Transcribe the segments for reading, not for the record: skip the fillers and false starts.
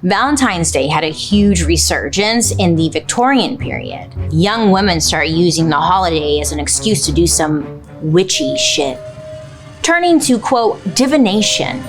Valentine's Day had a huge resurgence in the Victorian period. Young women started using the holiday as an excuse to do some witchy shit, turning to, quote, divination,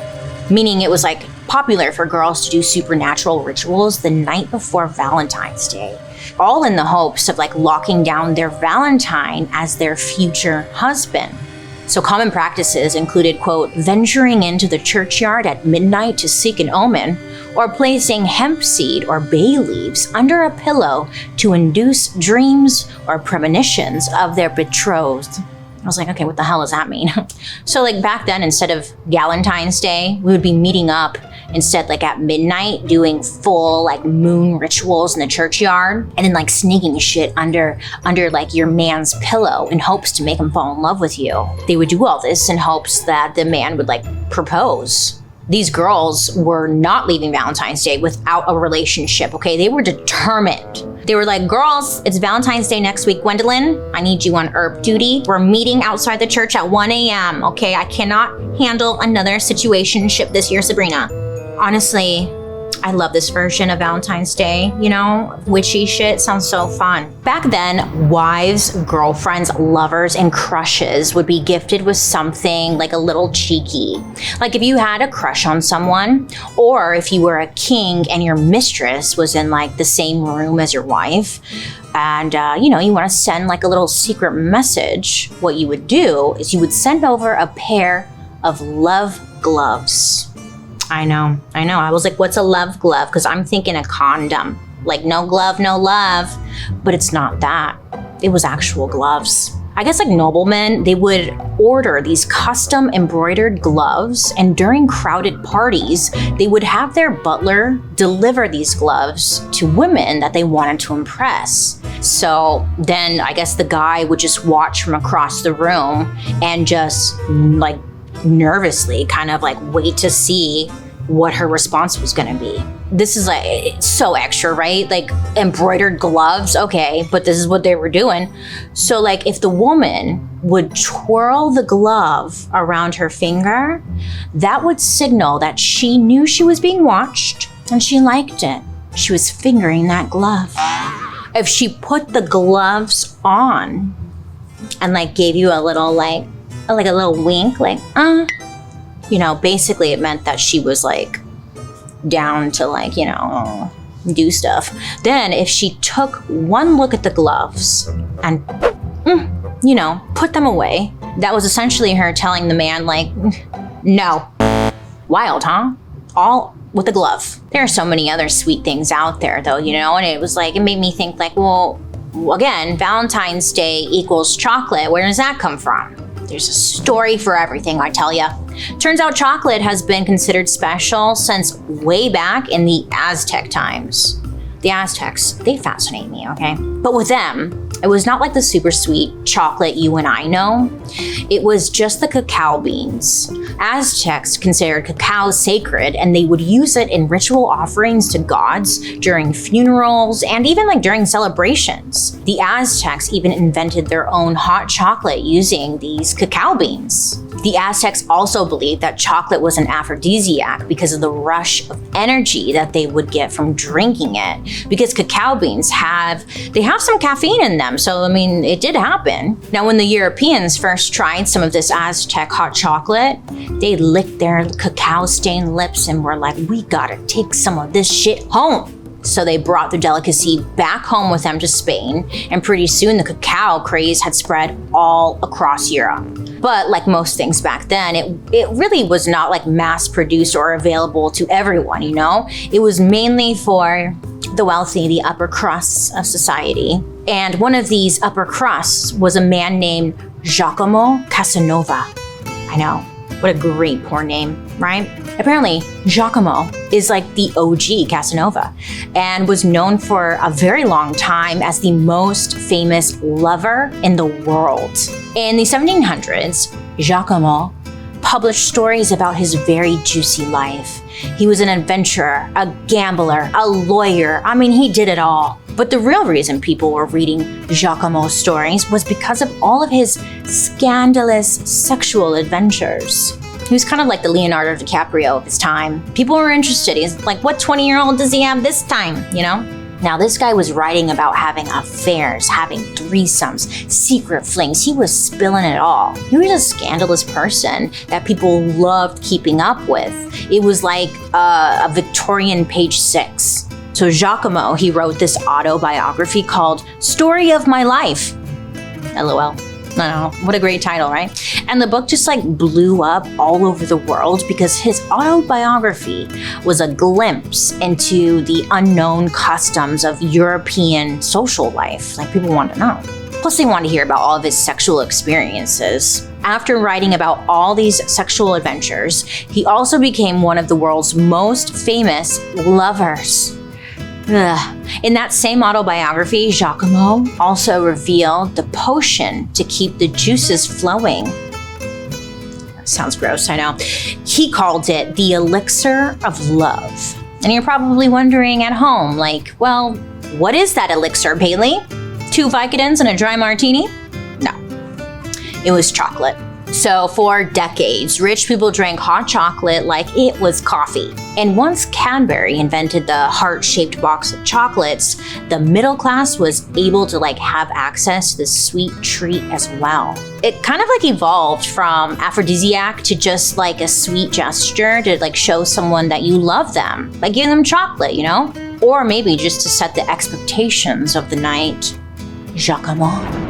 meaning it was like popular for girls to do supernatural rituals the night before Valentine's Day, all in the hopes of like locking down their Valentine as their future husband. So common practices included, quote, venturing into the churchyard at midnight to seek an omen, or placing hemp seed or bay leaves under a pillow to induce dreams or premonitions of their betrothed. I was like, okay, what the hell does that mean? So like back then, instead of Valentine's Day, we would be meeting up instead like at midnight doing full like moon rituals in the churchyard, and then like sneaking shit under like your man's pillow in hopes to make him fall in love with you. They would do all this in hopes that the man would like propose. These girls were not leaving Valentine's Day without a relationship, okay? They were determined. They were like, girls, it's Valentine's Day next week. Gwendolyn, I need you on herb duty. We're meeting outside the church at 1 a.m., okay? I cannot handle another situationship this year, Sabrina. Honestly, I love this version of Valentine's Day, you know? Witchy shit sounds so fun. Back then, wives, girlfriends, lovers, and crushes would be gifted with something like a little cheeky. Like if you had a crush on someone, or if you were a king and your mistress was in like the same room as your wife, and you want to send like a little secret message, what you would do is you would send over a pair of love gloves. I know. I was like, what's a love glove? Because I'm thinking a condom. Like no glove, no love. But it's not that. It was actual gloves. I guess like noblemen, they would order these custom embroidered gloves, and during crowded parties, they would have their butler deliver these gloves to women that they wanted to impress. So then I guess the guy would just watch from across the room and just like nervously kind of like wait to see what her response was going to be. This is like, it's so extra, right? Like embroidered gloves, okay, but this is what they were doing. So like if the woman would twirl the glove around her finger, that would signal that she knew she was being watched and she liked it. She was fingering that glove. If she put the gloves on and like gave you a little like a little wink, like, basically it meant that she was like down to like, do stuff. Then if she took one look at the gloves and, put them away, that was essentially her telling the man like, no. Wild, huh? All with a glove. There are so many other sweet things out there though, and it was like, it made me think like, well, again, Valentine's Day equals chocolate. Where does that come from? There's a story for everything, I tell ya. Turns out chocolate has been considered special since way back in the Aztec times. The Aztecs, they fascinate me, okay? But with them, it was not like the super sweet chocolate you and I know. It was just the cacao beans. Aztecs considered cacao sacred, and they would use it in ritual offerings to gods during funerals and even like during celebrations. The Aztecs even invented their own hot chocolate using these cacao beans. The Aztecs also believed that chocolate was an aphrodisiac because of the rush of energy that they would get from drinking it. Because cacao beans have some caffeine in them. So, it did happen. Now, when the Europeans first tried some of this Aztec hot chocolate, they licked their cacao-stained lips and were like, we gotta take some of this shit home. So they brought the delicacy back home with them to Spain, and pretty soon the cacao craze had spread all across Europe. But like most things back then, it really was not like mass produced or available to everyone, It was mainly for the wealthy, the upper crusts of society. And one of these upper crusts was a man named Giacomo Casanova. I know, what a great porn name, right? Apparently, Giacomo is like the OG Casanova and was known for a very long time as the most famous lover in the world. In the 1700s, Giacomo published stories about his very juicy life. He was an adventurer, a gambler, a lawyer. He did it all. But the real reason people were reading Giacomo's stories was because of all of his scandalous sexual adventures. He was kind of like the Leonardo DiCaprio of his time. People were interested. He's like, what 20-year-old does he have this time, you know? Now, this guy was writing about having affairs, having threesomes, secret flings. He was spilling it all. He was a scandalous person that people loved keeping up with. It was like a Victorian page 6. So Giacomo, he wrote this autobiography called Story of My Life. LOL. No, what a great title, right? And the book just like blew up all over the world because his autobiography was a glimpse into the unknown customs of European social life. Like, people wanted to know. Plus, they wanted to hear about all of his sexual experiences. After writing about all these sexual adventures, he also became one of the world's most famous lovers. In that same autobiography, Giacomo also revealed the potion to keep the juices flowing. Sounds gross, I know. He called it the elixir of love. And you're probably wondering at home, like, well, what is that elixir, Bailey? 2 Vicodins and a dry martini? No, it was chocolate. So for decades, rich people drank hot chocolate like it was coffee. And once Cadbury invented the heart-shaped box of chocolates, the middle class was able to have access to this sweet treat as well. It kind of evolved from aphrodisiac to just a sweet gesture to show someone that you love them by giving them chocolate, you know? Or maybe just to set the expectations of the night. Giacomo.